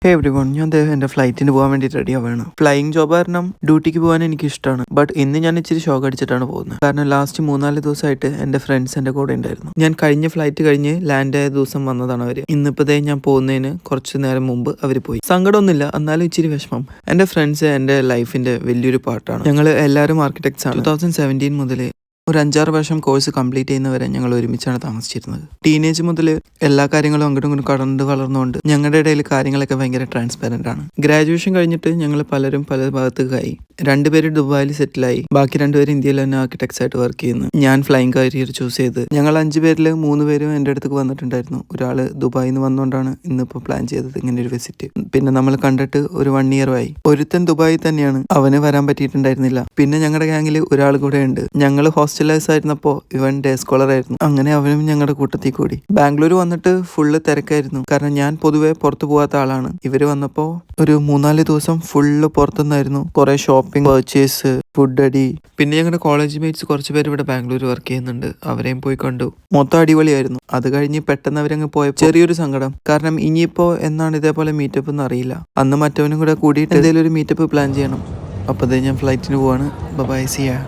ഹേ every one, ഞാൻ എൻ്റെ ഫ്ലൈറ്റിന് പോകാൻ വേണ്ടി റെഡി ആവുകയാണ്. ഫ്ലൈയിങ് ജോബ് കാരണം ഡ്യൂട്ടിക്ക് പോകാൻ എനിക്ക് ഇഷ്ടമാണ്. ബട്ട് ഇന്ന് ഞാൻ ഇച്ചിരി ഷോക്ക് അടിച്ചിട്ടാണ് പോകുന്നത്. കാരണം ലാസ്റ്റ് 3-4 ദിവസമായിട്ട് എൻ്റെ ഫ്രണ്ട്സ് എൻ്റെ കൂടെ ഉണ്ടായിരുന്നു. ഞാൻ കഴിഞ്ഞ ഫ്ലൈറ്റ് കഴിഞ്ഞ് ലാൻഡ് ആയ ദിവസം വന്നതാണ് അവര്. ഇന്നിപ്പോഴേ ഞാൻ പോകുന്നതിന് കുറച്ച് നേരം മുമ്പ് അവർ പോയി. സങ്കടമൊന്നുമില്ല, എന്നാലും ഇച്ചിരി വിഷമം. എൻ്റെ ഫ്രണ്ട്സ് എൻ്റെ ലൈഫിന്റെ വലിയൊരു പാർട്ടാണ്. ഞങ്ങൾ എല്ലാവരും ആർക്കിടെക്ട്സ് ആണ്. 2017 മുതൽ ഒരു 5-6 വർഷം കോഴ്സ് കംപ്ലീറ്റ് ചെയ്യുന്നവരെ ഞങ്ങൾ ഒരുമിച്ചാണ് താമസിച്ചിരുന്നത്. ടീനേജ് മുതൽ എല്ലാ കാര്യങ്ങളും അങ്ങോട്ടും ഇങ്ങോട്ടും കടന്നു വളർന്നുകൊണ്ട് ഞങ്ങളുടെ ഇടയിൽ കാര്യങ്ങളൊക്കെ ഭയങ്കര ട്രാൻസ്പാരന്റ് ആണ്. ഗ്രാജുവേഷൻ കഴിഞ്ഞിട്ട് ഞങ്ങൾ പലരും പല ഭാഗത്തേക്കായി. 2 പേര് ദുബായിൽ സെറ്റിലായി, ബാക്കി 2 പേര് ഇന്ത്യയിൽ തന്നെ ആർക്കിടെക്ട്സ് ആയിട്ട് വർക്ക് ചെയ്യുന്നു. ഞാൻ ഫ്ലൈയിങ് കരിയർ ചൂസ് ചെയ്ത് ഞങ്ങൾ 5 പേരിൽ 3 പേരും എൻ്റെ അടുത്തേക്ക് വന്നിട്ടുണ്ടായിരുന്നു. ഒരാള് ദുബായിൽ നിന്ന് വന്നുകൊണ്ടാണ് ഇന്നിപ്പോൾ പ്ലാൻ ചെയ്തത് ഇങ്ങനെ ഒരു വിസിറ്റ്. പിന്നെ നമ്മൾ കണ്ടിട്ട് ഒരു 1 ഇയർ ആയി. ഒരുത്തൻ ദുബായിൽ തന്നെയാണ്, അവന് വരാൻ പറ്റിയിട്ടുണ്ടായിരുന്നില്ല. പിന്നെ ഞങ്ങളുടെ ഗാങ്ങിൽ ഒരാൾ കൂടെ ഉണ്ട്. ഞങ്ങൾ ഹോസ്റ്റലൈസ് ആയിരുന്നപ്പോൾ ഇവൻ ഡേ സ്കോളർ ആയിരുന്നു. അങ്ങനെ അവനും ഞങ്ങളുടെ കൂട്ടത്തിൽ കൂടി. ബാംഗ്ലൂർ വന്നിട്ട് ഫുള്ള് തിരക്കായിരുന്നു. കാരണം ഞാൻ പൊതുവെ പുറത്തു പോകാത്ത ആളാണ്. ഇവര് വന്നപ്പോൾ ഒരു 3-4 ദിവസം ഫുള്ള് പുറത്തുനിന്നായിരുന്നു. കുറെ ഷോപ്പിംഗ്, പർച്ചേസ്, ഫുഡ് അടി. പിന്നെ ഞങ്ങളുടെ കോളേജ് മേറ്റ്സ് കുറച്ച് പേര് ഇവിടെ ബാംഗ്ലൂർ വർക്ക് ചെയ്യുന്നുണ്ട്. അവരെയും പോയി കണ്ടു. മൊത്തം അടിപൊളിയായിരുന്നു. അത് കഴിഞ്ഞ് പെട്ടെന്ന് അവരങ്ങ് പോയ ചെറിയൊരു സങ്കടം. കാരണം ഇനിയിപ്പോ എന്നാണ് ഇതേപോലെ മീറ്റപ്പ് എന്ന് അറിയില്ല. അന്ന് മറ്റവനും കൂടെ കൂടിയിട്ട് എന്തെങ്കിലും ഒരു മീറ്റപ്പ് പ്ലാൻ ചെയ്യണം. അപ്പോൾ ഞാൻ ഫ്ലൈറ്റിന് പോവാണ്. Bye, see U.